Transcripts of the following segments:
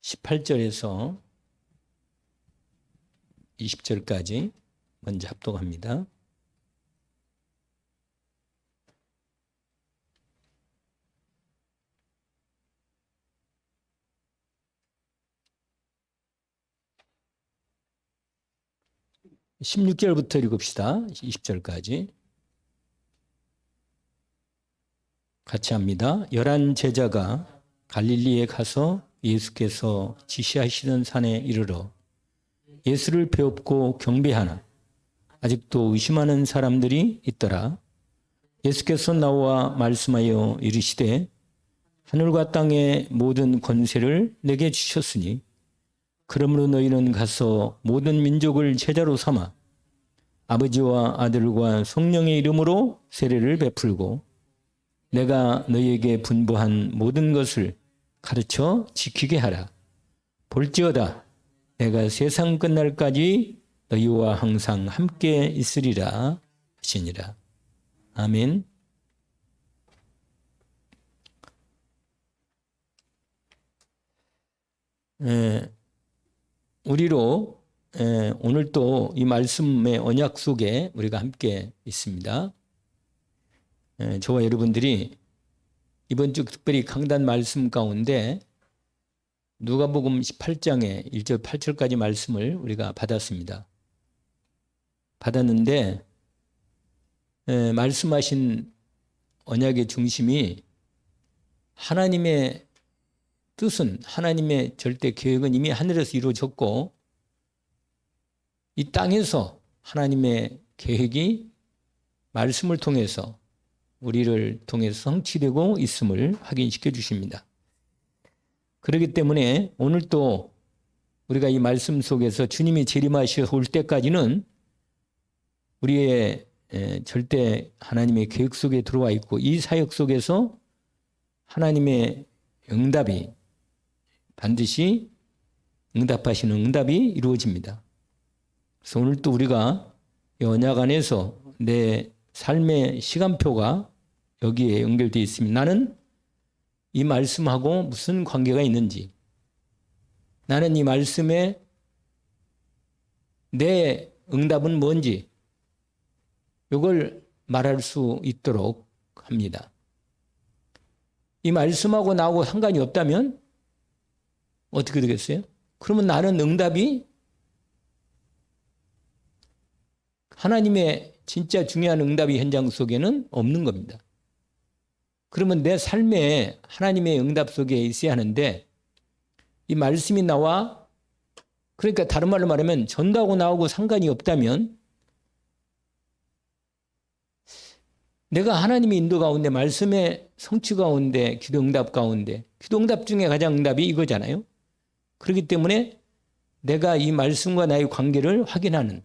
18절에서 20절까지 먼저 합독합니다. (16절부터) 읽읍시다. 20절까지 같이 합니다. 11 제자가 갈릴리에 가서 예수께서 지시하시던 산에 이르러 예수를 배웁고 경배하나 아직도 의심하는 사람들이 있더라. 예수께서 나와 말씀하여 이르시되 하늘과 땅의 모든 권세를 내게 주셨으니 그러므로 너희는 가서 모든 민족을 제자로 삼아 아버지와 아들과 성령의 이름으로 세례를 베풀고 내가 너희에게 분부한 모든 것을 가르쳐 지키게 하라. 볼지어다 내가 세상 끝날까지 너희와 항상 함께 있으리라 하시니라. 아멘. 우리로 오늘 또 이 말씀의 언약 속에 우리가 함께 있습니다. 저와 여러분들이 이번 주 특별히 강단 말씀 가운데 누가복음 18장의 1절 8절까지 말씀을 우리가 받았습니다. 받았는데 말씀하신 언약의 중심이 하나님의 뜻은, 하나님의 절대 계획은 이미 하늘에서 이루어졌고 이 땅에서 하나님의 계획이 말씀을 통해서 우리를 통해서 성취되고 있음을 확인시켜 주십니다. 그렇기 때문에 오늘 또 우리가 이 말씀 속에서 주님이 재림하셔 올 때까지는 우리의 절대 하나님의 계획 속에 들어와 있고 이 사역 속에서 하나님의 응답이 반드시 응답하시는 응답이 이루어집니다. 그래서 오늘 또 우리가 이 언약 안에서 내 삶의 시간표가 여기에 연결되어 있습니다. 나는 이 말씀하고 무슨 관계가 있는지, 나는 이 말씀에 내 응답은 뭔지 이걸 말할 수 있도록 합니다. 이 말씀하고 나하고 상관이 없다면 어떻게 되겠어요? 그러면 나는 응답이 하나님의 진짜 중요한 응답이 현장 속에는 없는 겁니다. 그러면 내 삶에 하나님의 응답 속에 있어야 하는데 이 말씀이 나와, 그러니까 다른 말로 말하면 전도하고 나하고 상관이 없다면 내가 하나님의 인도 가운데, 말씀의 성취 가운데, 기도 응답 가운데, 기도 응답 중에 가장 응답이 이거잖아요. 그렇기 때문에 내가 이 말씀과 나의 관계를 확인하는,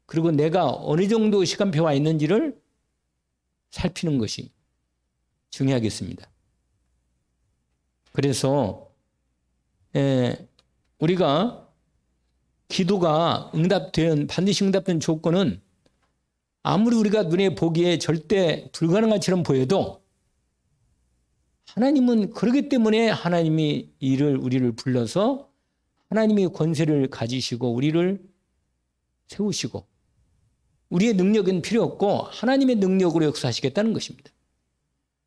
그리고 내가 어느 정도 시간표가 있는지를 살피는 것이 중요하겠습니다. 그래서 우리가 기도가 반드시 응답된 조건은 아무리 우리가 눈에 보기에 절대 불가능한 것처럼 보여도 하나님은 그렇기 때문에 하나님이 우리를 불러서 하나님의 권세를 가지시고 우리를 세우시고 우리의 능력은 필요 없고 하나님의 능력으로 역사하시겠다는 것입니다.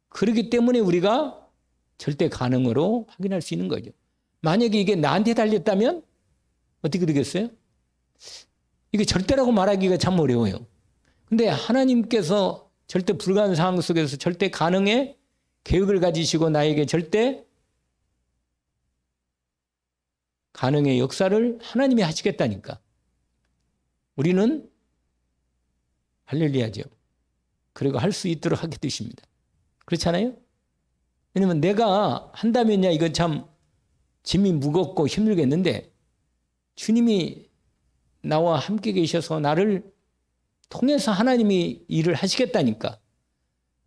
그렇기 때문에 우리가 절대 가능으로 확인할 수 있는 거죠. 만약에 이게 나한테 달렸다면 어떻게 되겠어요? 이게 절대라고 말하기가 참 어려워요. 근데 하나님께서 절대 불가능한 상황 속에서 절대 가능의 계획을 가지시고 나에게 절대 가능의 역사를 하나님이 하시겠다니까. 우리는 할렐루야죠. 그리고 할 수 있도록 하게 되십니다. 그렇잖아요? 왜냐면 내가 한다면야 이거 참 짐이 무겁고 힘들겠는데 주님이 나와 함께 계셔서 나를 통해서 하나님이 일을 하시겠다니까.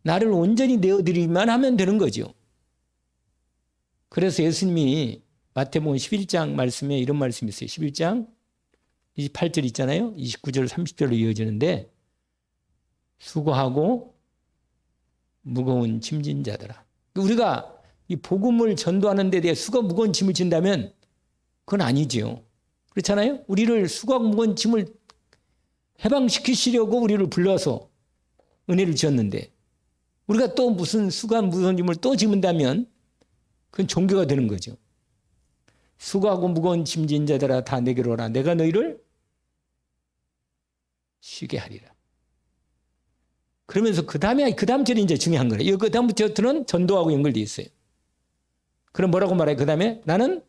나를 온전히 내어드리기만 하면 되는 거죠. 그래서 예수님이 마태복음 11장 말씀에 이런 말씀이 있어요. 11장 28절 있잖아요. 29절 30절로 이어지는데 수고하고 무거운 짐진 자들아. 우리가 이 복음을 전도하는 데 대해 무거운 짐을 진다면 그건 아니지요. 그렇잖아요. 우리를 수고하고 무거운 짐을 해방시키시려고 우리를 불러서 은혜를 주셨는데 우리가 또 무슨 수고한 무거운 짐을 또 지문다면 그건 종교가 되는 거죠. 수고하고 무거운 짐진 자들아 다 내게로 오라. 내가 너희를 쉬게 하리라. 그러면서 그 다음 절이 이제 중요한 거예요. 그 다음 절은 전도하고 연결되어 있어요. 그럼 뭐라고 말해요? 그 다음에 나는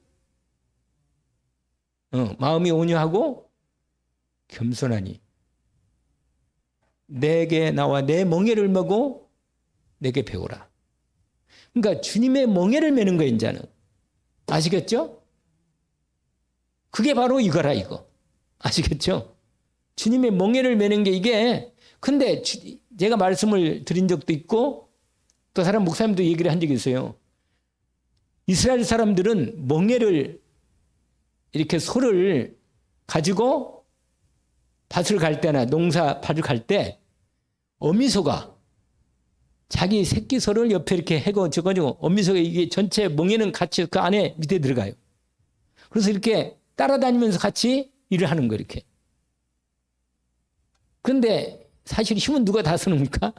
마음이 온유하고 겸손하니 내게 나와 내 멍에를 메고 내게 배우라. 그러니까 주님의 멍에를 메는 거예요, 이제는. 아시겠죠? 그게 바로 이거라, 이거. 아시겠죠? 주님의 멍에를 메는 게 이게, 근데 제가 말씀을 드린 적도 있고 또 다른 목사님도 얘기를 한 적이 있어요. 이스라엘 사람들은 멍에를 이렇게 소를 가지고 밭을 갈 때나 농사 밭을 갈 때 어미소가 자기 새끼 소를 옆에 이렇게 해고 저가지고 어미소가 이게 전체 멍에는 같이 그 안에 밑에 들어가요. 그래서 이렇게 따라다니면서 같이 일을 하는 거예요, 이렇게. 그런데 사실 힘은 누가 다 쓰는입니까?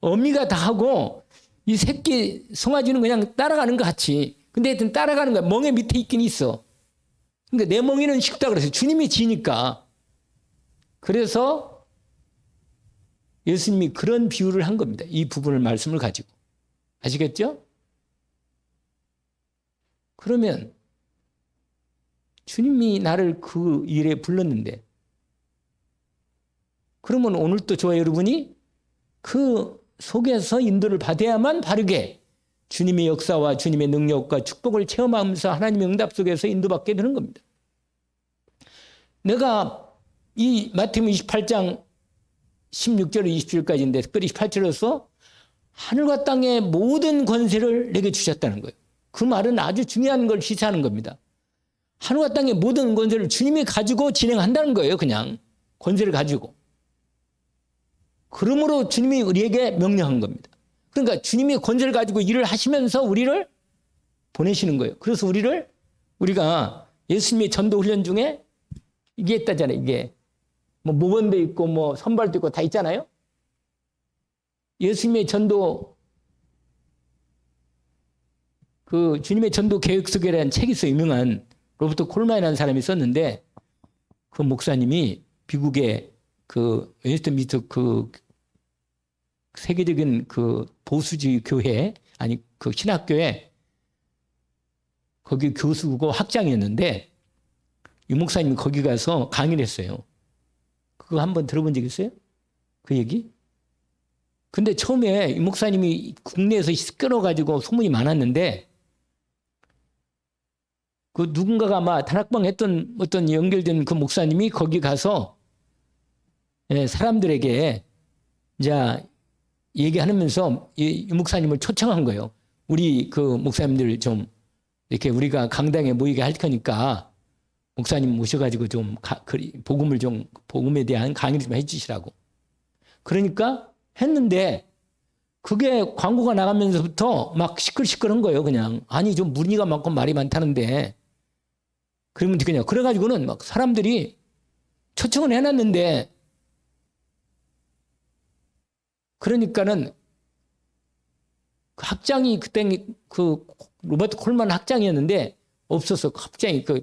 어미가 다 하고 이 새끼 송아지는 그냥 따라가는 것 같이. 근데 하여튼 따라가는 거야. 멍에 밑에 있긴 있어. 근데 내 멍에는 쉽다 그랬어요. 주님이 지니까. 그래서 예수님이 그런 비유를 한 겁니다. 이 부분을 말씀을 가지고. 아시겠죠? 그러면 주님이 나를 그 일에 불렀는데 그러면 오늘 또 저와 여러분이 그 속에서 인도를 받아야만 바르게 주님의 역사와 주님의 능력과 축복을 체험하면서 하나님의 응답 속에서 인도받게 되는 겁니다. 내가 이 마태복음 28장 16절 27절까지인데 특별히 28절에서 하늘과 땅의 모든 권세를 내게 주셨다는 거예요. 그 말은 아주 중요한 걸 시사하는 겁니다. 하늘과 땅의 모든 권세를 주님이 가지고 진행한다는 거예요. 그냥 권세를 가지고. 그러므로 주님이 우리에게 명령한 겁니다. 그러니까 주님이 권세를 가지고 일을 하시면서 우리를 보내시는 거예요. 그래서 우리가 예수님의 전도 훈련 중에 이게 있다잖아요. 이게 뭐 모범도 있고 뭐 선발도 있고 다 있잖아요. 예수님의 전도 그 주님의 전도 계획 속에라는 책이 있어요. 유명한 로버트 콜만이라는 사람이 썼는데 그 목사님이 미국의 그 웨스트민스터 그 세계적인 그 보수주의 교회 아니 그 신학교에 거기 교수고 학장이었는데 이 목사님이 거기 가서 강의를 했어요. 그거 한번 들어본 적 있어요? 그 얘기? 근데 처음에 이 목사님이 국내에서 끌어가지고 소문이 많았는데 그 누군가가 아마 다락방 했던 어떤 연결된 그 목사님이 거기 가서 사람들에게 이제 얘기하면서 이 목사님을 초청한 거예요. 우리 그 목사님들 좀 이렇게 우리가 강당에 모이게 할 거니까 목사님 모셔가지고 좀 복음에 대한 강의를 좀 해주시라고. 그러니까 했는데 그게 광고가 나가면서부터 막 시끌시끌한 거예요. 그냥 아니 좀 문의가 많고 말이 많다는데 그러면 어떡하냐. 그래가지고는 막 사람들이 초청을 해놨는데 그러니까는 그 학장이 그때 그 로버트 콜만 학장이었는데 없었어. 학장이 그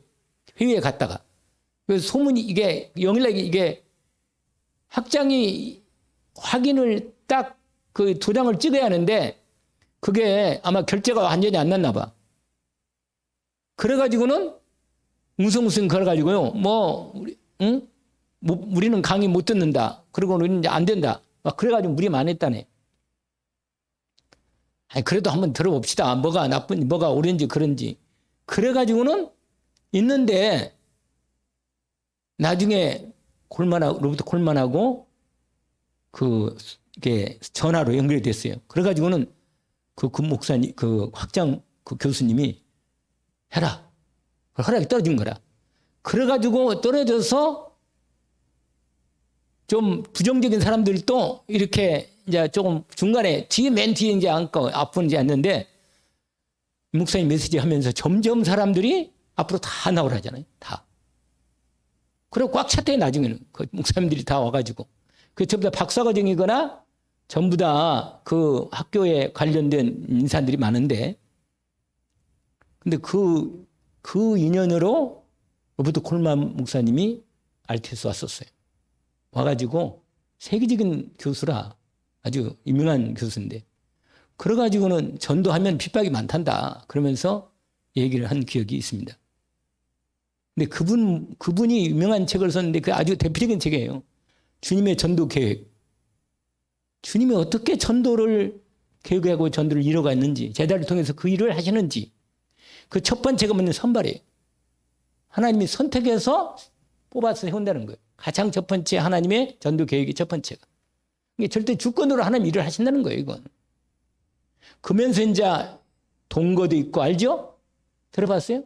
회의에 갔다가. 그래서 소문이 이게 영일하게 이게 학장이 확인을 딱 그 도장을 찍어야 하는데 그게 아마 결제가 완전히 안 났나 봐. 그래가지고는 웅성웅성 걸어가지고요. 우리는 강의 못 듣는다. 그리고 우리는 이제 안 된다. 막 그래가지고 무리 많이 했다네. 아니, 그래도 한번 들어봅시다. 뭐가 뭐가 옳은지 그런지. 그래가지고는 있는데 나중에 로버트 콜만하고 이게 전화로 연결이 됐어요. 그래가지고는 그 목사님, 그 학장, 그 교수님이 해라. 허락이 떨어진 거라. 그래가지고 떨어져서 좀 부정적인 사람들도 이렇게 이제 조금 중간에 맨 뒤에 이제 앉고 앞은 이제 앉는데 목사님 메시지 하면서 점점 사람들이 앞으로 다 나오라 하잖아요. 다. 그리고 꽉 찼대요. 나중에는 그 목사님들이 다 와가지고. 그 전부 다 박사과정이거나 전부 다 그 학교에 관련된 인사들이 많은데, 근데 그 인연으로 로버트 콜만 목사님이 RTS 왔었어요. 와가지고 세계적인 교수라, 아주 유명한 교수인데, 그래가지고는 전도하면 핍박이 많단다 그러면서 얘기를 한 기억이 있습니다. 근데 그분이 유명한 책을 썼는데 그 아주 대표적인 책이에요. 주님의 전도 계획. 주님이 어떻게 전도를 계획하고 전도를 이뤄갔는지, 제자를 통해서 그 일을 하시는지, 그 첫 번째가 뭐냐면 선발이에요. 하나님이 선택해서 뽑아서 세운다는 거예요. 가장 첫 번째 하나님의 전도 계획이 첫 번째가. 이게 절대 주권으로 하나님 일을 하신다는 거예요, 이건. 그러면서 이제 동거도 있고, 알죠? 들어봤어요?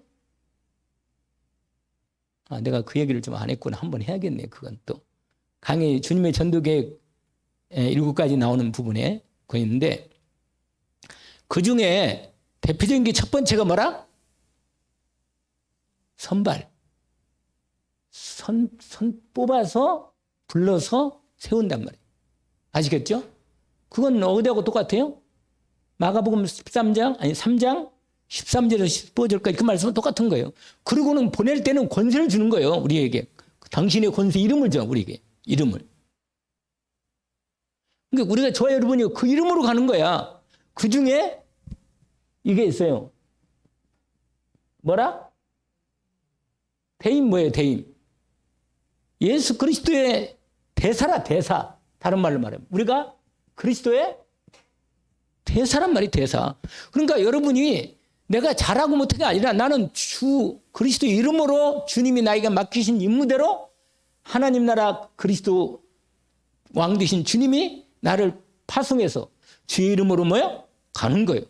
내가 그 얘기를 좀 안 했구나. 한번 해야겠네, 그건 또. 강의 주님의 전도 계획 7가지 나오는 부분에 그 있는데, 그 중에 대표적인 게 첫 번째가 뭐라? 선발. 뽑아서 불러서 세운단 말이에요. 아시겠죠? 그건 어디하고 똑같아요? 마가복음 3장 13절에서 15절까지 그 말씀은 똑같은 거예요. 그리고는 보낼 때는 권세를 주는 거예요. 우리에게. 당신의 권세 이름을 줘. 우리에게. 이름을. 그러니까 우리가 저와 여러분이 그 이름으로 가는 거야. 그 중에 이게 있어요. 뭐라? 대임 뭐예요? 대임. 예수 그리스도의 대사라, 대사. 다른 말로 말하면 우리가 그리스도의 대사란 말이 대사. 그러니까 여러분이 내가 잘하고 못한 게 아니라 나는 주 그리스도 이름으로 주님이 나에게 맡기신 임무대로 하나님 나라 그리스도 왕 되신 주님이 나를 파송해서 주의 이름으로 뭐요? 가는 거예요.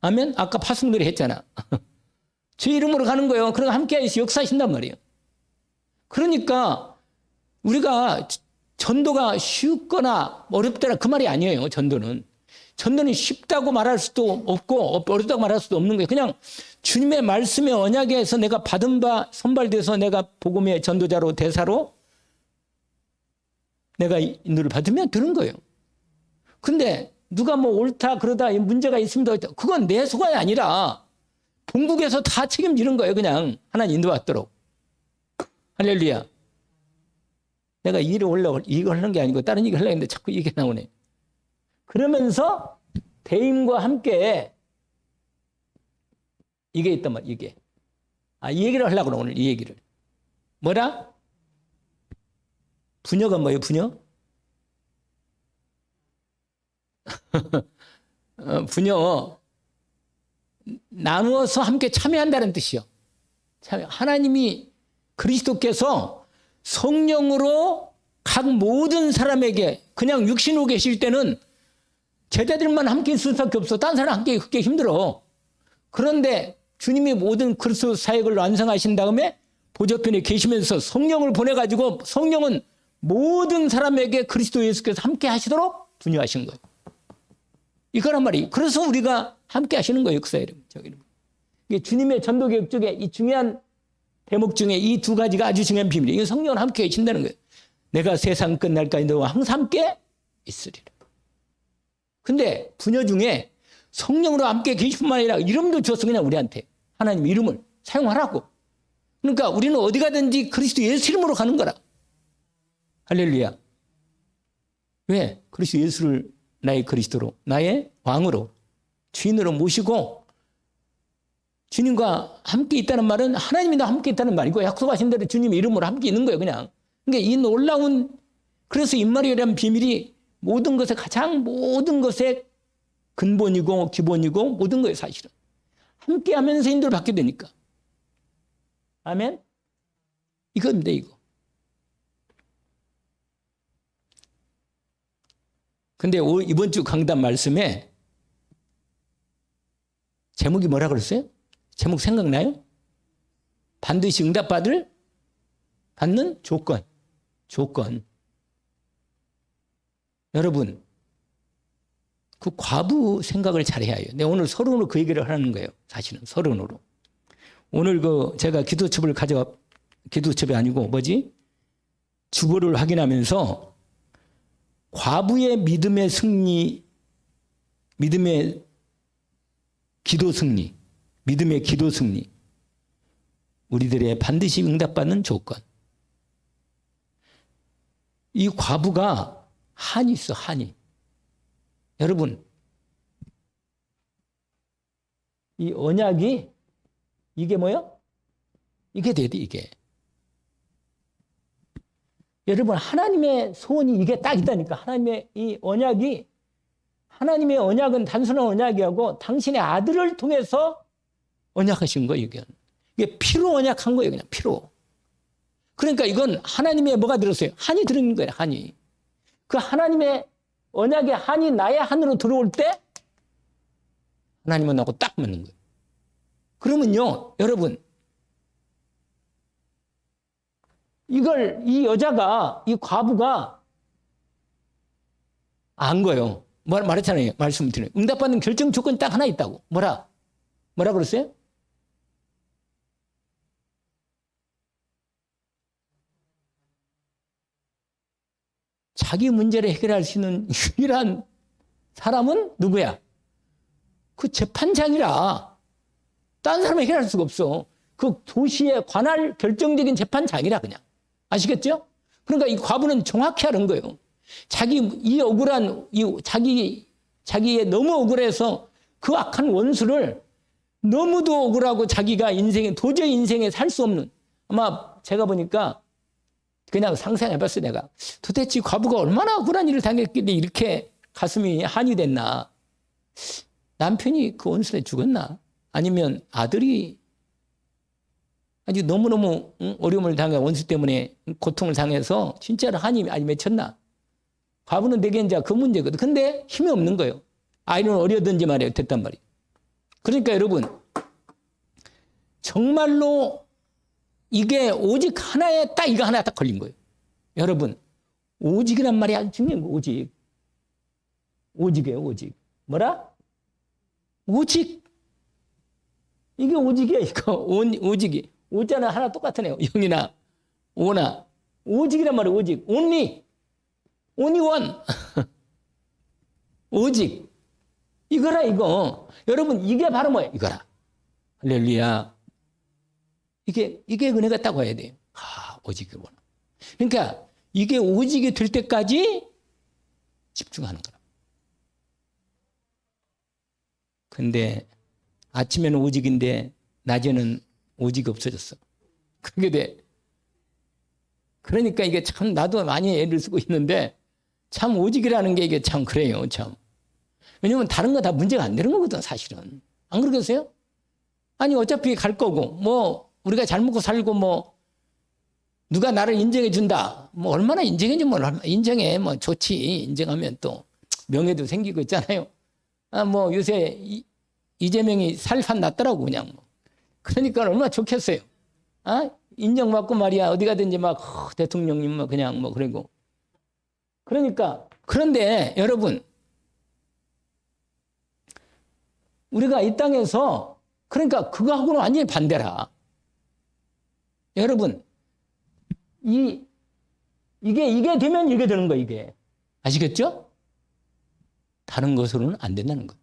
아멘? 아까 파송놀이 했잖아. 주의 이름으로 가는 거예요. 그러니까 함께 역사하신단 말이에요. 그러니까 우리가 전도가 쉽거나 어렵다라 그 말이 아니에요. 전도는 쉽다고 말할 수도 없고 어렵다고 말할 수도 없는 거예요. 그냥 주님의 말씀의 언약에서 내가 받은 바 선발돼서 내가 복음의 전도자로 대사로 내가 인도를 받으면 되는 거예요. 근데 누가 뭐 옳다 그러다 문제가 있습니다. 그건 내 소관이 아니라 본국에서 다 책임지는 거예요. 그냥 하나님 인도받도록. 할렐루야. 내가 이 일을 이거 하는 게 아니고 다른 얘기 하려고 했는데 자꾸 이게 나오네. 그러면서 대임과 함께 이게 있단 말이야. 이게. 이 얘기를 하려고 그래, 오늘 이 얘기를. 뭐라? 부녀가 뭐예요? 부녀? 부녀. 나누어서 함께 참여한다는 뜻이요. 하나님이 그리스도께서 성령으로 각 모든 사람에게 그냥 육신으로 계실 때는 제자들만 함께 있을 수밖에 없어. 딴 사람 함께 있기 힘들어. 그런데 주님이 모든 그리스도 사역을 완성하신 다음에 보좌편에 계시면서 성령을 보내가지고 성령은 모든 사람에게 그리스도 예수께서 함께 하시도록 분유하신 거예요. 이거란 말이에요. 그래서 우리가 함께 하시는 거예요. 역사 이름. 이게 주님의 전도 계획 중에 이 중요한 대목 중에 이 두 가지가 아주 중요한 비밀이에요. 이건 성령은 함께 계신다는 거예요. 내가 세상 끝날까지 너와 항상 함께 있으리라. 근데 부녀 중에 성령으로 함께 계시뿐만 아니라 이름도 줬어. 그냥 우리한테. 하나님 이름을 사용하라고. 그러니까 우리는 어디 가든지 그리스도 예수 이름으로 가는 거라. 할렐루야. 왜? 그리스도 예수를 나의 그리스도로, 나의 왕으로, 주인으로 모시고 주님과 함께 있다는 말은 하나님이 나 함께 있다는 말이고 약속하신 대로 주님의 이름으로 함께 있는 거예요. 그냥. 그러니까 이 놀라운 그래서 임마누엘이라는 비밀이 모든 것에 가장 모든 것의 근본이고 기본이고 모든 거예요. 사실은. 함께 하면서 인도를 받게 되니까. 아멘? 이겁니다. 이거. 근데 이번 주 강단 말씀에 제목이 뭐라 그랬어요? 제목 생각나요? 반드시 받는 조건. 여러분, 그 과부 생각을 잘해야 해요. 내가 오늘 서론으로 그 얘기를 하는 거예요. 사실은 서론으로. 오늘 제가 기도첩이 아니고 주보를 확인하면서 과부의 믿음의 승리, 믿음의 기도 승리, 우리들의 반드시 응답받는 조건. 이 과부가 한이 있어, 한이. 여러분, 이 언약이 이게 뭐요? 이게 돼야 돼, 이게. 여러분, 하나님의 소원이 이게 딱 있다니까. 하나님의 언약은 단순한 언약이 하고 당신의 아들을 통해서 언약하신 거예요, 이게. 이게 피로 언약한 거예요, 그냥 피로. 그러니까 이건 하나님의 뭐가 들었어요? 한이 들어있는 거예요, 한이. 그 하나님의 언약의 한이 나의 한으로 들어올 때 하나님은 나하고 딱 맞는 거예요. 그러면요, 여러분, 이 여자가, 이 과부가 안 거예요. 말했잖아요. 말씀드려요. 응답받는 결정 조건이 딱 하나 있다고. 뭐라 그랬어요? 자기 문제를 해결할 수 있는 유일한 사람은 누구야? 그 재판장이라. 딴 사람은 해결할 수가 없어. 그 도시에 관할 결정적인 재판장이라 그냥. 아시겠죠? 그러니까 이 과부는 정확히 하는 거예요. 자기의 너무 억울해서 그 악한 원수를 너무도 억울하고 자기가 도저히 인생에 살 수 없는, 아마 제가 보니까 그냥 상상해봤어요, 내가. 도대체 과부가 얼마나 억울한 일을 당했길래 이렇게 가슴이 한이 됐나. 남편이 그 원수에 죽었나? 아니면 아들이 아주 너무너무 어려움을 당해 원수 때문에 고통을 당해서 진짜로 한이 아주 맺혔나? 과부는 내게 이제 그 문제거든. 근데 힘이 없는 거예요. 아이는 어려든지 말이에요. 됐단 말이에요. 그러니까 여러분, 정말로 이게 오직 하나에 딱 이거 하나 딱 걸린 거예요. 여러분, 오직이란 말이 아주 중요한 거예요. 오직. 오직이에요, 오직. 뭐라? 오직. 이게 오직이에요, 이거. 오직이. 오자는 하나 똑같으네요. 영이나 오나. 오직이란 말이에요, 오직. only one. 오직. 이거라, 이거. 여러분, 이게 바로 뭐예요? 이거라. 할렐루야. 이게 은혜가 딱 와야 돼요. 오직이구나. 그러니까 이게 오직이 될 때까지 집중하는 거라. 근데 아침에는 오직인데 낮에는 오직이 없어졌어. 그게 돼. 그러니까 이게 참 나도 많이 애를 쓰고 있는데 참 오직이라는 게 이게 참 그래요, 참. 왜냐면 다른 거 다 문제가 안 되는 거거든, 사실은. 안 그러겠어요? 아니, 어차피 갈 거고, 우리가 잘 먹고 살고, 누가 나를 인정해 준다. 얼마나 인정해주면 인정해. 좋지. 인정하면 또 명예도 생기고 있잖아요. 요새 이재명이 살판 났더라고, 그냥. 그러니까 얼마나 좋겠어요. 인정받고 말이야. 어디 가든지 대통령님 그냥 그러고. 그러니까, 그런데 여러분, 우리가 이 땅에서, 그러니까 그거하고는 완전히 반대라. 여러분, 이게 되면 이게 되는 거예요, 이게. 아시겠죠? 다른 것으로는 안 된다는 거.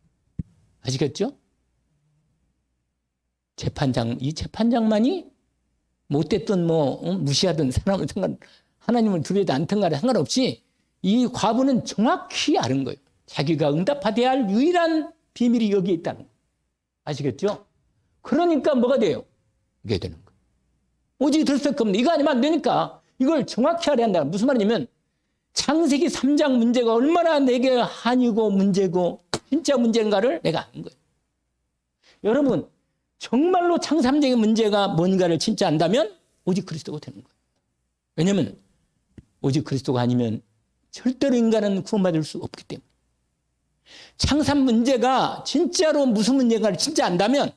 아시겠죠? 이 재판장만이 못됐든 무시하든 하나님을 두려워하지 않든 간에 상관없이 이 과부는 정확히 아는 거예요. 자기가 응답받아야 할 유일한 비밀이 여기에 있다는 거예요. 아시겠죠? 그러니까 뭐가 돼요? 이게 되는 거예요. 오직 될 수밖에 없는, 이거 아니면 안 되니까 이걸 정확히 알아야 한다. 무슨 말이냐면 창세기 3장 문제가 얼마나 내게 한이고 문제고 진짜 문제인가를 내가 아는 거예요. 여러분, 정말로 창삼적인 문제가 뭔가를 진짜 안다면 오직 그리스도가 되는 거예요. 왜냐하면 오직 그리스도가 아니면 절대로 인간은 구원받을 수 없기 때문에. 창삼 문제가 진짜로 무슨 문제인가를 진짜 안다면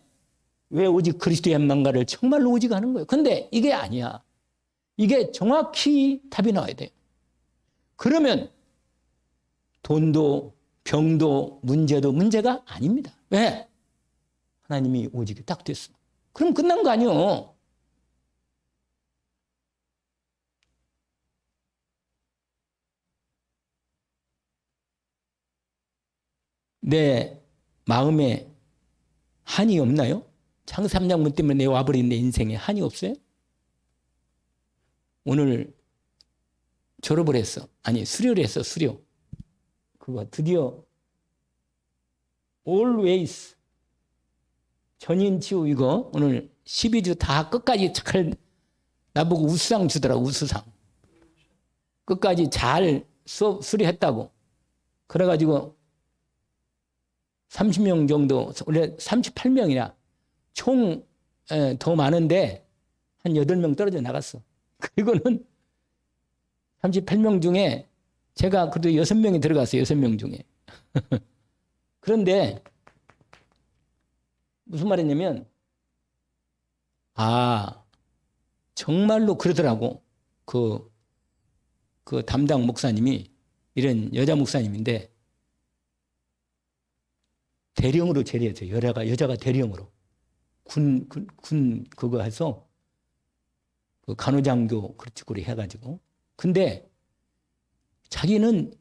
왜 오직 그리스도의 한만가를 정말로 오직 하는 거예요. 근데 이게 아니야. 이게 정확히 답이 나와야 돼요. 그러면 돈도 병도 문제도 문제가 아닙니다. 왜? 하나님이 오직이 딱 됐어. 그럼 끝난 거 아니요. 내 마음에 한이 없나요? 장삼장문 때문에 내 와버린 내 인생에 한이 없어요? 오늘 졸업을 했어. 아니, 수료를 했어, 수료. 그거 드디어 always 전인치유 이거 오늘 12주 다 끝까지 잘 나보고 우수상 주더라, 우수상. 끝까지 잘 수료했다고. 그래가지고 30명 정도, 원래 38명이나 총 더 많은데 한 8명 떨어져 나갔어. 그리고는 38명 중에 제가 그래도 6명이 들어갔어요. 6명 중에. 그런데 무슨 말이냐면 정말로 그러더라고. 그 담당 목사님이 이런 여자 목사님인데 대령으로 제리했어요. 여자가 대령으로. 군 그거 해서 그 간호장교 그쪽으로 해가지고. 근데 자기는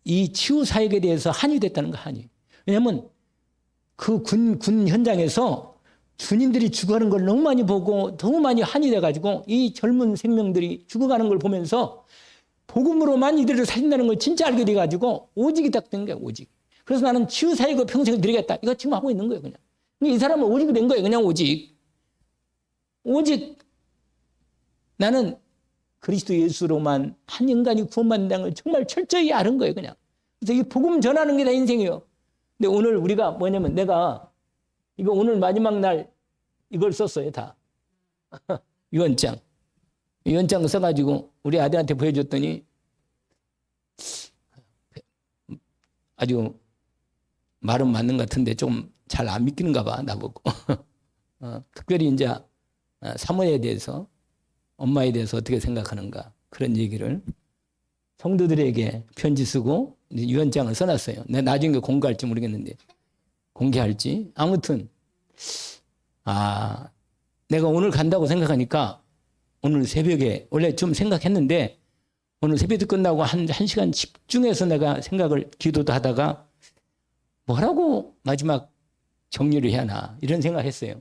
이 치유 사역에 대해서 한이 됐다는 거, 한이. 왜냐면 그 군 현장에서 주님들이 죽어가는 걸 너무 많이 보고 너무 많이 한이 돼가지고 이 젊은 생명들이 죽어가는 걸 보면서 복음으로만 이들을 살린다는 걸 진짜 알게 돼가지고 오직이 딱 된 거야, 오직. 그래서 나는 치유 사역을 평생 드리겠다. 이거 지금 하고 있는 거예요, 그냥. 이 사람은 오직이 된 거예요, 그냥 오직. 오직 나는 그리스도 예수로만 한 인간이 구원받는다는 걸 정말 철저히 아는 거예요, 그냥. 그래서 이 복음 전하는 게 다 인생이에요. 근데 오늘 우리가 뭐냐면 내가 이거 오늘 마지막 날 이걸 썼어요, 다. 유언장. 유언장 써가지고 우리 아들한테 보여줬더니 아주 말은 맞는 것 같은데 좀 잘 안 믿기는가 봐, 나보고. 특별히 이제 사모에 대해서, 엄마에 대해서 어떻게 생각하는가, 그런 얘기를 성도들에게 편지 쓰고 유언장을 써놨어요. 내가 나중에 공개할지 모르겠는데, 공개할지. 아무튼 내가 오늘 간다고 생각하니까 오늘 새벽에, 원래 좀 생각했는데 오늘 새벽에 끝나고 한 시간 집중해서 내가 생각을, 기도도 하다가 뭐라고 마지막 정리를 해야 하나 이런 생각했어요.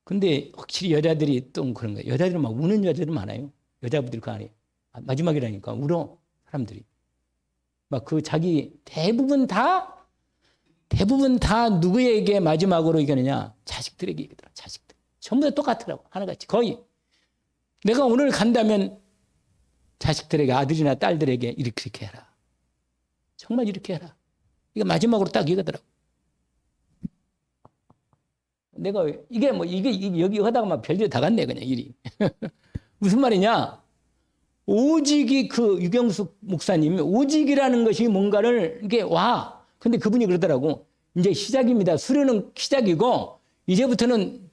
근데 확실히 여자들이 또 그런 거예요. 여자들은 막 우는 여자들 많아요. 여자분들 그 안에. 마지막이라니까 울어, 사람들이. 막 그 자기 대부분 다 누구에게 마지막으로 얘기하느냐? 자식들에게 얘기하더라, 자식들. 전부 다 똑같더라고, 하나같이. 거의. 내가 오늘 간다면 자식들에게, 아들이나 딸들에게 이렇게 해라. 정말 이렇게 해라. 이게 마지막으로 딱 이거더라고. 내가 이게 여기 하다가 막 별짓 다 갔네, 그냥 일이. 무슨 말이냐? 오직이 그 유경숙 목사님이 오직이라는 것이 뭔가를 이게 와. 근데 그분이 그러더라고. 이제 시작입니다. 수료는 시작이고 이제부터는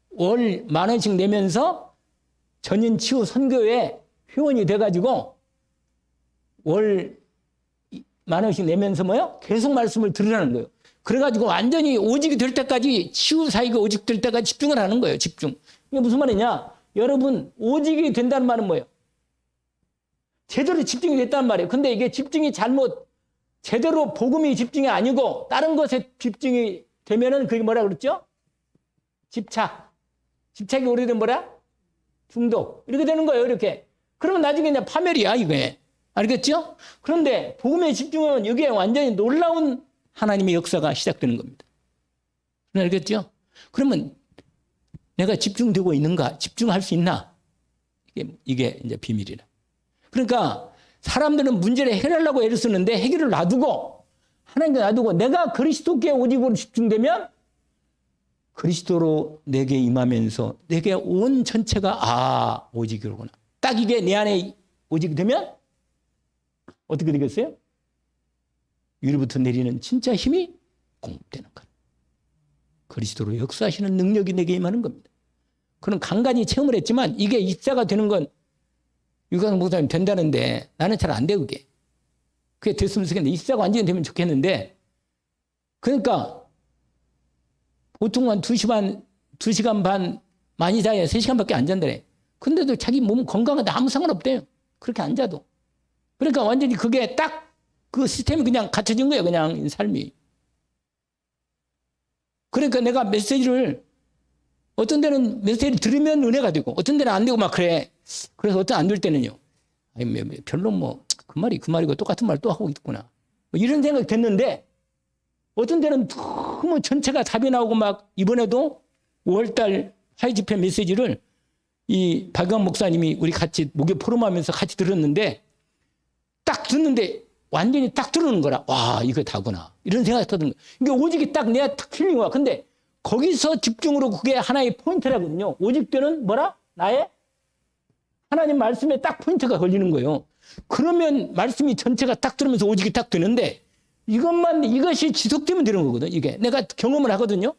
월 10,000원씩 내면서 전인치유 선교회 회원이 돼가지고 월 10,000원씩 내면서 뭐요? 계속 말씀을 들으라는 거예요. 그래가지고 완전히 오직이 될 때까지, 치유 사역이 오직 될 때까지 집중을 하는 거예요, 집중. 이게 무슨 말이냐? 여러분, 오직이 된다는 말은 뭐예요? 제대로 집중이 됐다는 말이에요. 근데 이게 집중이 제대로 복음이 집중이 아니고 다른 것에 집중이 되면은 그게 뭐라 그랬죠? 집착이 오래된 뭐라? 중독. 이렇게 되는 거예요, 이렇게. 그러면 나중에 그냥 파멸이야, 이게. 알겠죠? 그런데 복음에 집중하면 여기에 완전히 놀라운 하나님의 역사가 시작되는 겁니다. 알겠죠? 그러면 내가 집중되고 있는가? 집중할 수 있나? 이게 이제 비밀이라. 그러니까 사람들은 문제를 해결하려고 애를 쓰는데 해결을 놔두고, 하나님께 놔두고 내가 그리스도께 오직으로 집중되면 그리스도로 내게 임하면서 내게 온 전체가 오직이로구나. 딱 이게 내 안에 오직이 되면 어떻게 되겠어요? 위로부터 내리는 진짜 힘이 공급되는 것. 그리스도로 역사하시는 능력이 내게 임하는 겁니다. 그는 간간히 체험을 했지만 이게 입사가 되는 건 유광 목사님 된다는데 나는 잘 안 돼, 그게. 그게 됐으면 좋겠는데, 입사가 완전히 되면 좋겠는데, 그러니까 보통 한 2시간 반 많이 자야 3시간밖에 안 잔다네. 근데도 자기 몸 건강하다 아무 상관없대요. 그렇게 안 자도. 그러니까 완전히 그게 딱 그 시스템이 그냥 갖춰진 거예요. 그냥 삶이. 그러니까 내가 메시지를 어떤 데는 메시지를 들으면 은혜가 되고 어떤 데는 안 되고 막 그래. 그래서 어떤 안 될 때는요. 아니, 별로 뭐 그 말이고 똑같은 말 또 하고 있구나. 뭐 이런 생각이 됐는데 어떤 데는 너무 전체가 답이 나오고 막 이번에도 5월달 화요 집회 메시지를 이 박영 목사님이 우리 같이 목요 포럼하면서 같이 들었는데 딱 듣는데 완전히 딱 들어오는 거라. 와, 이거 다구나. 이런 생각이 드는 거야. 이게 오직이 딱 내가 탁 틀린 거야. 근데 거기서 집중으로 그게 하나의 포인트라거든요. 오직되는 뭐라? 나의 하나님 말씀에 딱 포인트가 걸리는 거예요. 그러면 말씀이 전체가 딱 들으면서 오직이 딱 되는데 이것이 지속되면 되는 거거든. 이게 내가 경험을 하거든요.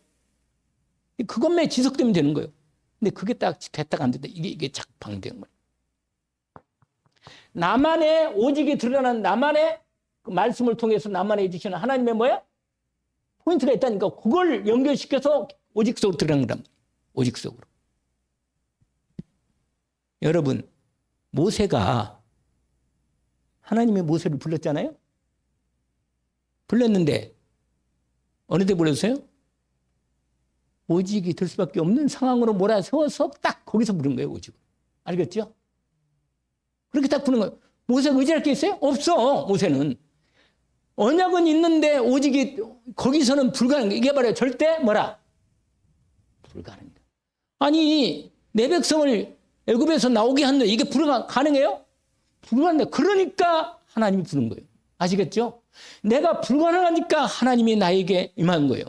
그것만 지속되면 되는 거예요. 근데 그게 딱 됐다가 안 됐다. 이게 착 방되는 거예요. 나만의 오직이 드러나는 나만의 그 말씀을 통해서 나만의 주시는 하나님의 뭐야? 포인트가 있다니까 그걸 연결시켜서 오직 속으로 들어가는 거란 말이에요. 오직 속으로. 여러분, 모세가 하나님의 모세를 불렀잖아요. 불렀는데 어느 때 불렀어요? 오직이 될 수밖에 없는 상황으로 몰아세워서 딱 거기서 부른 거예요. 오직. 알겠죠? 그렇게 딱 부른 거예요. 모세가 의지할 게 있어요? 없어. 모세는. 언약은 있는데 오직이 거기서는 불가능. 이게 바로 절대 뭐라? 불가능이다. 아니 내 백성을 애굽에서 나오게 한다. 이게 가능해요? 불가능해. 그러니까 하나님이 부른 거예요. 아시겠죠? 내가 불가능하니까 하나님이 나에게 임한 거예요.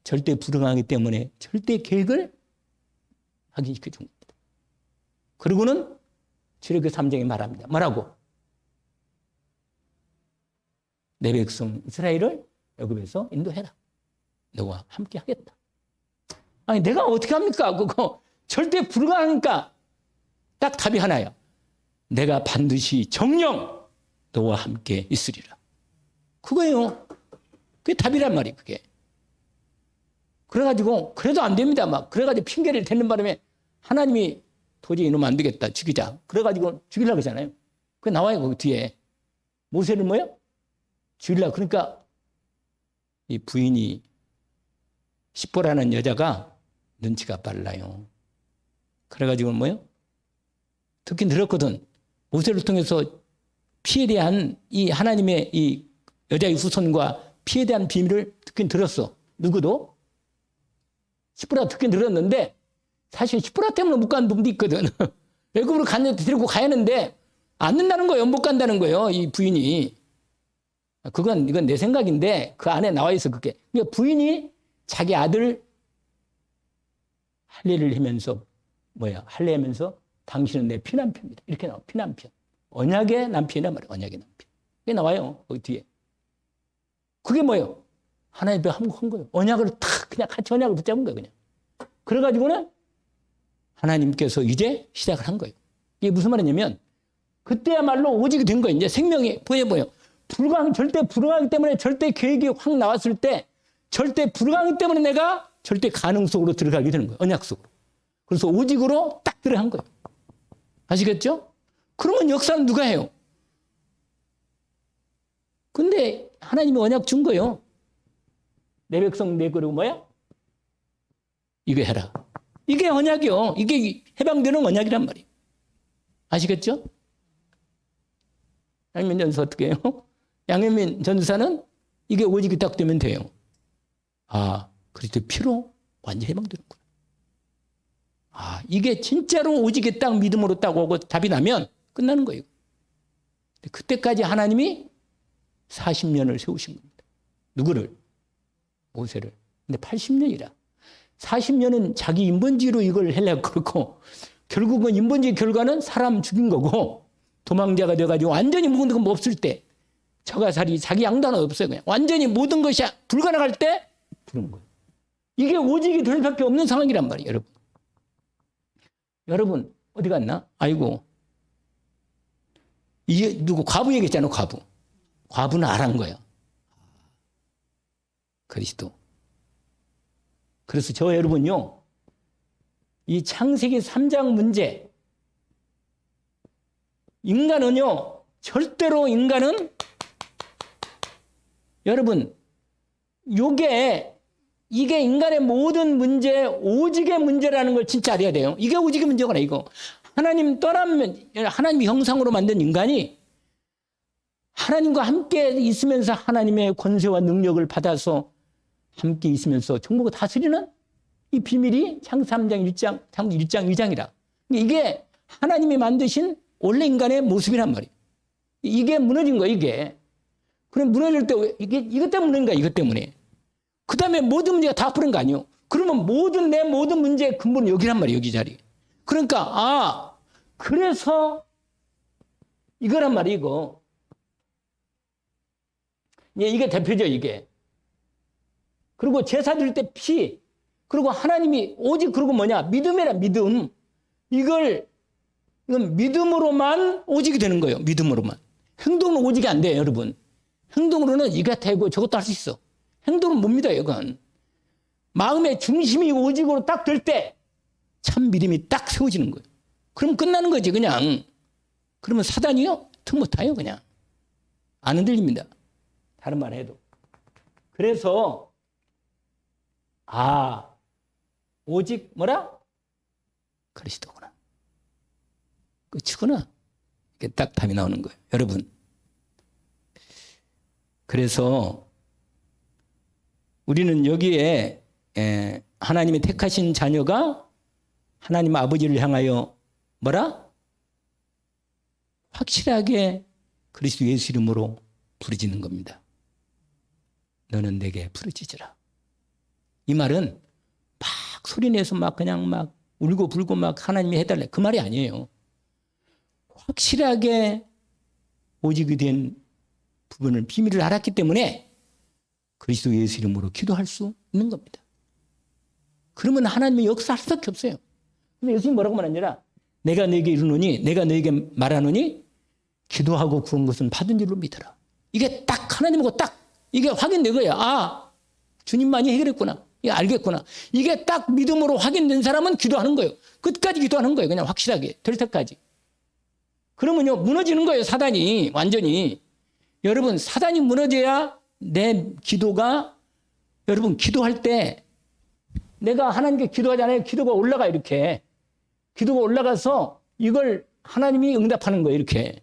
절대 불가능하기 때문에 절대 계획을 확인시켜 준 겁니다. 그리고는 출애굽기 3장에 말합니다. 뭐라고? 내 백성 이스라엘을 애굽에서 인도해라. 너와 함께 하겠다. 아니 내가 어떻게 합니까? 그거 절대 불가능하니까 딱 답이 하나야. 내가 반드시 정령 너와 함께 있으리라. 그거예요. 그게 답이란 말이에요. 그게. 그래가지고 그래도 안 됩니다. 막 그래가지고 핑계를 대는 바람에 하나님이 도저히 이놈 안 되겠다. 죽이자. 그래가지고 죽이려고 하잖아요. 그게 나와요. 거기 뒤에. 모세를 뭐요? 죽이려고. 그러니까 이 부인이 시보라는 여자가 눈치가 빨라요. 그래가지고 뭐요? 듣긴 들었거든. 모세를 통해서 피에 대한 이 하나님의 이 여자의 후손과 피에 대한 비밀을 듣긴 들었어. 누구도? 시보라 듣긴 들었는데 사실 시보라 때문에 못 가는 부분도 있거든. 애굽으로 데리고 가야 하는데 안 된다는 거예요. 못 간다는 거예요. 이 부인이. 이건 내 생각인데 그 안에 나와 있어 그게. 그러니까 부인이 자기 아들 할례를 하면서 할례하면서 당신은 내 피남편이다. 이렇게 나와. 피남편. 언약의 남편이란 말이에요. 언약의 남편. 그게 나와요. 거기 뒤에. 그게 뭐예요? 하나님 앞에 한 거예요. 언약을 탁 그냥 같이 언약을 붙잡은 거예요. 그냥. 그래가지고는 하나님께서 이제 시작을 한 거예요. 이게 무슨 말이냐면 그때야말로 오직이 된 거예요. 이제 생명이 보여요. 절대 불가하기 때문에 절대 계획이 확 나왔을 때 절대 불가하기 때문에 내가 절대 가능 속으로 들어가게 되는 거예요. 언약 속으로. 그래서 오직으로 딱 들어간 거예요. 아시겠죠? 그러면 역사는 누가 해요? 근데 하나님이 언약 준 거예요. 내 백성 내 거로 뭐야? 이거 해라. 이게 언약이요. 이게 해방되는 언약이란 말이에요. 아시겠죠? 양면 전사 어떻게 해요? 양면 전사는 이게 오직이 딱 되면 돼요. 아, 그리스도의 피로 완전히 해방되는구나. 아, 이게 진짜로 오직이 딱 믿음으로 딱 오고 답이 나면 끝나는 거예요. 그때까지 하나님이 40년을 세우신 겁니다. 누구를? 모세를. 근데 80년이라. 40년은 자기 인본주의로 이걸 하려고 그렇고 결국은 인본주의 결과는 사람 죽인 거고 도망자가 돼가지고 완전히 모든 거 없을 때 처가살이 자기 양도 하나 없어요. 그냥 완전히 모든 것이 불가능할 때 부른 거예요. 이게 오직이 될 수밖에 없는 상황이란 말이에요. 여러분. 여러분 어디 갔나? 아이고 이게 누구 과부 얘기했잖아. 과부는 안 한 거야. 그리스도. 그래서 저 여러분요, 이 창세기 3장 문제, 인간은요, 절대로 인간은, 여러분, 이게 인간의 모든 문제, 오직의 문제라는 걸 진짜 알아야 돼요. 이게 오직의 문제구나, 이거. 하나님 떠나면, 하나님 형상으로 만든 인간이 하나님과 함께 있으면서 하나님의 권세와 능력을 받아서 함께 있으면서 천국을 다스리는 이 비밀이 창세기 3장 1장, 창세기 1장 2장이라. 이게 하나님이 만드신 원래 인간의 모습이란 말이에요. 이게 무너진 거예요, 이게. 그럼 무너질 때, 이것 때문에 무너진 거야, 이것 때문에. 그 다음에 모든 문제가 다 푸는 거 아니에요. 그러면 내 모든 문제의 근본은 여기란 말이에요, 여기 자리. 그러니까, 그래서 이거란 말이에요, 이거. 이게 대표죠, 이게. 그리고 제사 드릴 때 피, 그리고 하나님이 오직 그리고 뭐냐? 믿음이라, 믿음. 이건 믿음으로만 오직이 되는 거예요, 믿음으로만. 행동은 오직이 안 돼요, 여러분. 행동으로는 이게 되고 저것도 할 수 있어. 행동은 못 믿어요, 이건. 마음의 중심이 오직으로 딱 될 때 참 믿음이 딱 세워지는 거예요. 그럼 끝나는 거지, 그냥. 그러면 사단이요? 틈 못 타요, 그냥. 안 흔들립니다. 다른 말 해도. 그래서, 오직 뭐라? 그리스도구나. 끝이구나. 이게 딱 답이 나오는 거예요, 여러분. 그래서 우리는 여기에 하나님의 택하신 자녀가 하나님 아버지를 향하여 뭐라? 확실하게 그리스도 예수 이름으로 부르짖는 겁니다. 너는 내게 부르짖으라. 이 말은 막 소리내서 막 그냥 막 울고 불고 막 하나님이 해달래. 그 말이 아니에요. 확실하게 오직이 된 부분을 비밀을 알았기 때문에 그리스도 예수 이름으로 기도할 수 있는 겁니다. 그러면 하나님의 역사할 수밖에 없어요. 근데 예수님 뭐라고 말하느냐? 내가 너에게 이르노니, 내가 너에게 말하노니 기도하고 구한 것은 받은 줄로 믿어라. 이게 딱 하나님하고 딱 이게 확인된 거예요. 주님만이 해결했구나. 이게 알겠구나. 이게 딱 믿음으로 확인된 사람은 기도하는 거예요. 끝까지 기도하는 거예요. 그냥 확실하게 될 때까지. 그러면요, 무너지는 거예요, 사단이 완전히. 여러분, 사단이 무너져야 내 기도가, 여러분, 기도할 때 내가 하나님께 기도하잖아요. 기도가 올라가, 이렇게. 기도가 올라가서 이걸 하나님이 응답하는 거예요, 이렇게.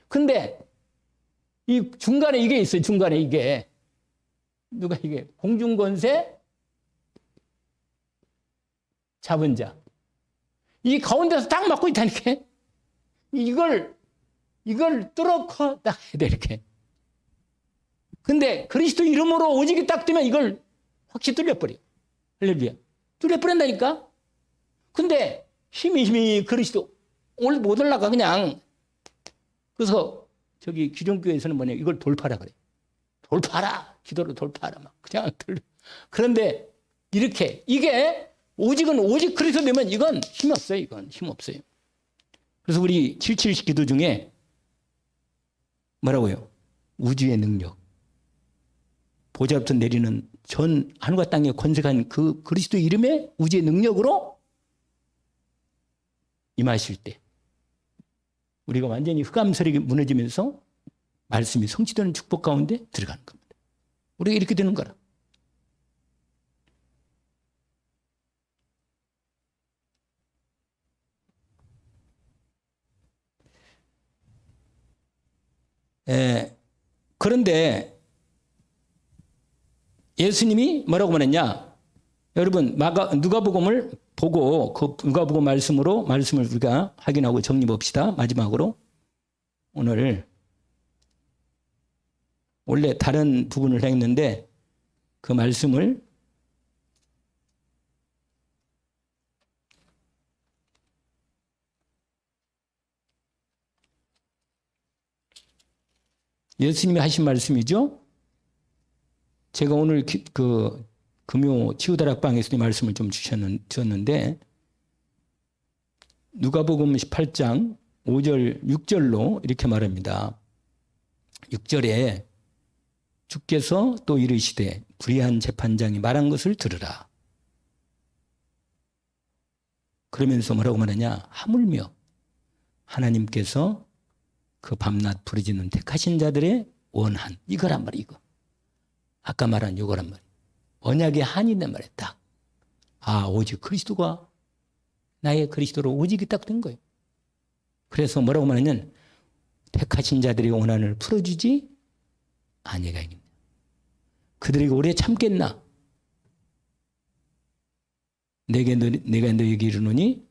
근데 이 중간에 이게 있어요, 중간에 이게. 누가 이게? 공중권세 잡은 자. 이 가운데서 딱 막고 있다니까. 이걸 뚫어커 딱 해야 돼, 이렇게. 근데 그리스도 이름으로 오직이 딱 뜨면 이걸 확실히 뚫려버려. 할렐루야. 뚫려버린다니까? 근데 힘이 그리스도 못 올라가, 그냥. 그래서 저기 기존교회에서는 뭐냐, 이걸 돌파라 그래. 돌파라. 기도로 돌파라. 막 그냥 그런데 이렇게, 이게 오직은 오직 그리스도 되면 이건 힘이 없어요, 이건. 힘 없어요. 그래서 우리 770 기도 중에 뭐라고요? 우주의 능력. 보좌부터 내리는 전 하늘과 땅에 권세한 그 그리스도 이름의 우주의 능력으로 임하실 때 우리가 완전히 흑암설이 무너지면서 말씀이 성취되는 축복 가운데 들어가는 겁니다. 우리가 이렇게 되는 거라. 그런데 예수님이 뭐라고 말했냐? 여러분, 누가복음을 보고 그 누가복음 말씀을 우리가 확인하고 정리 봅시다. 마지막으로 오늘 원래 다른 부분을 했는데 그 말씀을 예수님이 하신 말씀이죠. 제가 오늘 금요 치유다락방에서 이 말씀을 좀 주셨는데 누가복음 18장 5절 6절로 이렇게 말합니다. 6절에 주께서 또 이르시되 불의한 재판장이 말한 것을 들으라. 그러면서 뭐라고 말하냐? 하물며 하나님께서 그 밤낮 부르짖는 택하신 자들의 원한, 이거란 말이야. 이거. 아까 말한 이거란 말이야. 언약의 한이 있단 말이야. 딱. 아, 오직 그리스도가 나의 그리스도로 오직이 딱 된 거예요. 그래서 뭐라고 말하냐면 택하신 자들의 원한을 풀어주지 아니하겠느냐. 그들에게 오래 참겠나? 내가 너에게 이르노니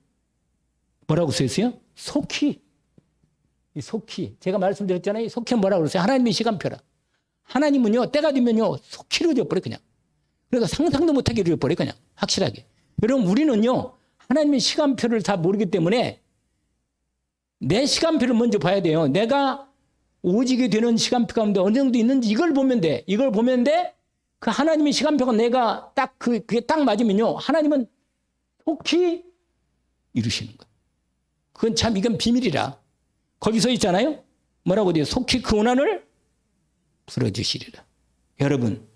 뭐라고 써있어요? 속히. 이 속히. 제가 말씀드렸잖아요. 속히 뭐라고 그랬어요? 하나님의 시간표라. 하나님은요, 때가 되면요, 속히 이루어져버려, 그냥. 그러니까 상상도 못하게 이루어져버려, 그냥. 확실하게. 여러분, 우리는요, 하나님의 시간표를 다 모르기 때문에 내 시간표를 먼저 봐야 돼요. 내가 오직이 되는 시간표 가운데 어느 정도 있는지 이걸 보면 돼. 이걸 보면 돼. 그 하나님의 시간표가 내가 딱 그게 딱 맞으면요. 하나님은 속히 이루시는 거예요. 그건 참 이건 비밀이라. 거기 서 있잖아요. 뭐라고 돼요? 속히 그 원한을 풀어주시리라. 여러분,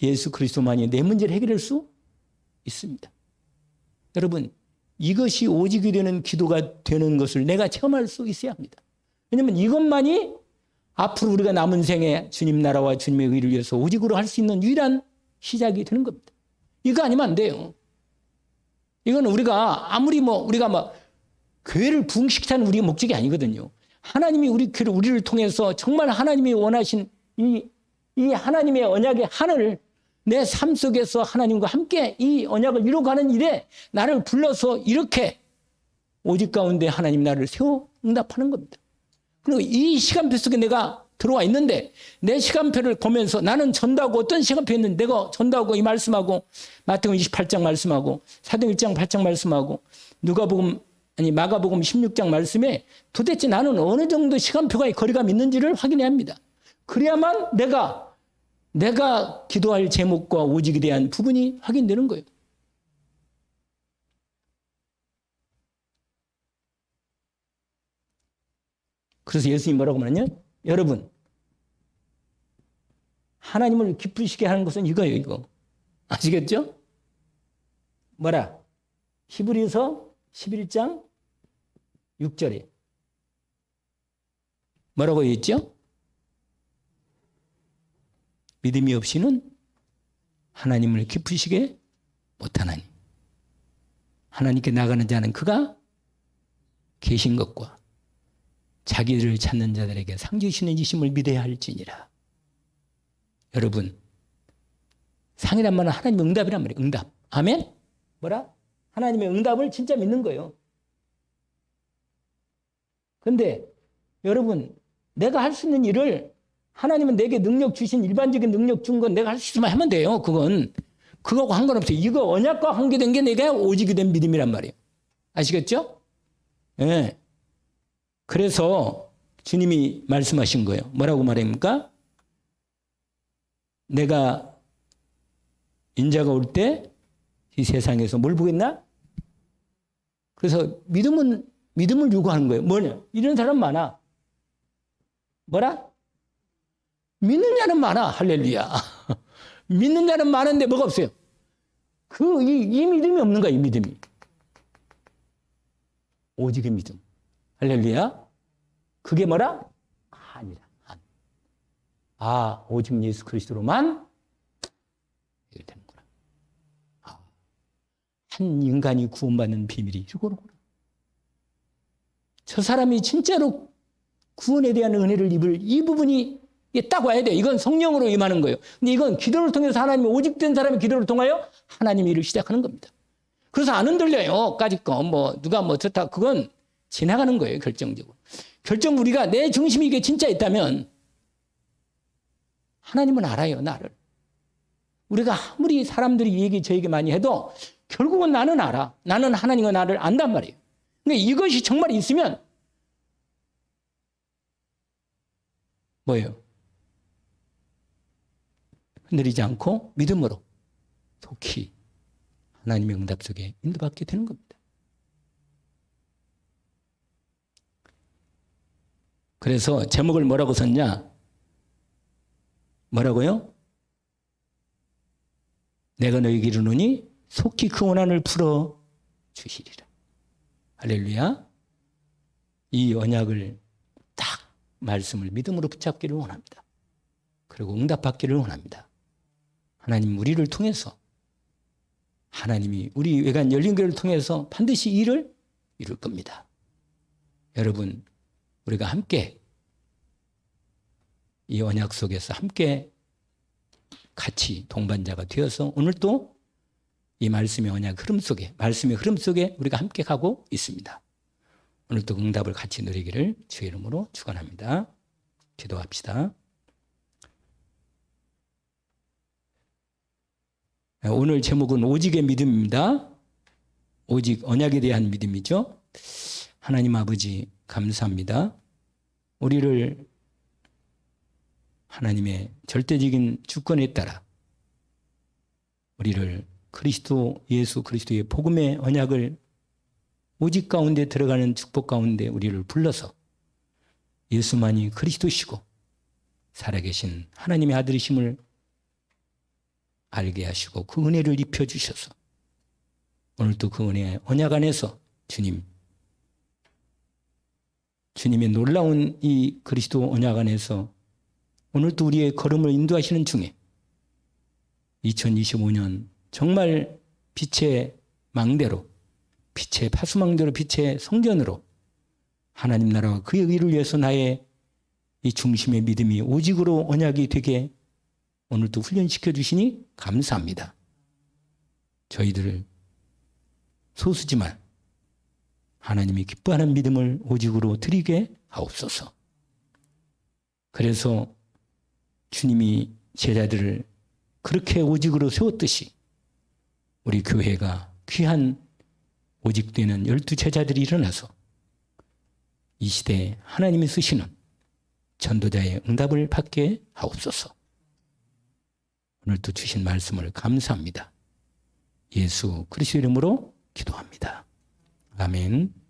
예수 그리스도만이 내 문제를 해결할 수 있습니다. 여러분, 이것이 오직이 되는 기도가 되는 것을 내가 체험할 수 있어야 합니다. 왜냐하면 이것만이 앞으로 우리가 남은 생에 주님 나라와 주님의 의를 위해서 오직으로 할 수 있는 유일한 시작이 되는 겁니다. 이거 아니면 안 돼요. 이건 우리가 아무리 우리가 교회를 부흥시키자는 우리의 목적이 아니거든요. 하나님이 우리를 통해서 정말 하나님이 원하신 이 하나님의 언약의 한을 내 삶 속에서 하나님과 함께 이 언약을 이루어가는 일에 나를 불러서 이렇게 오직 가운데 하나님 나를 세워 응답하는 겁니다. 그리고 이 시간표 속에 내가 들어와 있는데 내 시간표를 보면서 나는 전도하고 어떤 시간표에 있는데 내가 전도하고 이 말씀하고 마태복음 28장 말씀하고 사도행 1장 8장 말씀하고 마가복음 16장 말씀에 도대체 나는 어느 정도 시간표가 거리감이 있는지를 확인해야 합니다. 그래야만 내가 기도할 제목과 오직에 대한 부분이 확인되는 거예요. 그래서 예수님이 뭐라고 말하냐? 여러분, 하나님을 기쁘시게 하는 것은 이거예요, 이거. 아시겠죠? 뭐라? 히브리서 11장 6절에 뭐라고 했죠? 믿음이 없이는 하나님을 기쁘시게 못하나니 하나님께 나가는 자는 그가 계신 것과 자기를 찾는 자들에게 상 주시는 이심을 믿어야 할지니라. 여러분, 상이란 말은 하나님의 응답이란 말이에요. 응답. 아멘? 뭐라? 하나님의 응답을 진짜 믿는 거예요. 그런데 여러분, 내가 할 수 있는 일을 하나님은 내게 능력 주신 일반적인 능력 준 건 내가 할 수 있으면 하면 돼요. 그거하고 상관없어요. 이거 언약과 관계된 게 내가 오직이 된 믿음이란 말이에요. 아시겠죠? 예. 네. 그래서 주님이 말씀하신 거예요. 뭐라고 말합니까? 내가 인자가 올 때 이 세상에서 뭘 보겠나? 그래서 믿음을 요구하는 거예요. 뭐냐? 이런 사람 많아. 뭐라? 믿는 자는 많아. 할렐루야. 믿는 자는 많은데 뭐가 없어요? 이 믿음이 없는 거야, 이 믿음이. 오직의 믿음. 할렐루야. 그게 뭐라? 한이라. 한. 아, 오직 예수 그리스도로만 이렇게 되는구나. 아, 한 인간이 구원받는 비밀이 이거구나. 저 사람이 진짜로 구원에 대한 은혜를 입을 이 부분이 딱 와야 돼. 이건 성령으로 임하는 거예요. 근데 이건 기도를 통해서 하나님이 오직된 사람의 기도를 통하여 하나님의 일을 시작하는 겁니다. 그래서 안 흔들려요. 까짓 거. 누가 좋다. 그건 지나가는 거예요. 결정적으로. 우리가 내 중심이 이게 진짜 있다면 하나님은 알아요. 나를. 우리가 아무리 사람들이 저에게 많이 해도 결국은 나는 알아. 나는 하나님과 나를 안단 말이에요. 근데 이것이 정말 있으면 뭐예요? 흔들리지 않고 믿음으로 속히 하나님의 응답 속에 인도받게 되는 겁니다. 그래서 제목을 뭐라고 썼냐? 뭐라고요? 내가 너에게 이르노니 속히 그 원한을 풀어 주시리라. 할렐루야. 이 언약을 딱 말씀을 믿음으로 붙잡기를 원합니다. 그리고 응답받기를 원합니다. 하나님 우리를 통해서 하나님이 우리 외관 열린교회를 통해서 반드시 일을 이룰 겁니다. 여러분 우리가 함께 이 언약 속에서 함께 같이 동반자가 되어서 오늘 또 이 말씀의 언약 흐름 속에 말씀의 흐름 속에 우리가 함께 가고 있습니다. 오늘 또 응답을 같이 누리기를 주의 이름으로 축원합니다. 기도합시다. 오늘 제목은 오직의 믿음입니다. 오직 언약에 대한 믿음이죠. 하나님 아버지 감사합니다. 우리를 하나님의 절대적인 주권에 따라 우리를 그리스도 예수 그리스도의 복음의 언약을 오직 가운데 들어가는 축복 가운데 우리를 불러서 예수만이 그리스도시고 살아계신 하나님의 아들이심을 알게 하시고 그 은혜를 입혀주셔서 오늘도 그 은혜의 언약 안에서 주님의 놀라운 이 그리스도 언약 안에서 오늘도 우리의 걸음을 인도하시는 중에 2025년 정말 빛의 망대로 빛의 파수망대로 빛의 성전으로 하나님 나라와 그의 의를 위해서 나의 이 중심의 믿음이 오직으로 언약이 되게 오늘도 훈련시켜 주시니 감사합니다. 저희들을 소수지만 하나님이 기뻐하는 믿음을 오직으로 드리게 하옵소서. 그래서 주님이 제자들을 그렇게 오직으로 세웠듯이 우리 교회가 귀한 오직되는 12제자들이 일어나서 이 시대에 하나님이 쓰시는 전도자의 응답을 받게 하옵소서. 오늘도 주신 말씀을 감사합니다. 예수 그리스도 이름으로 기도합니다. 아멘.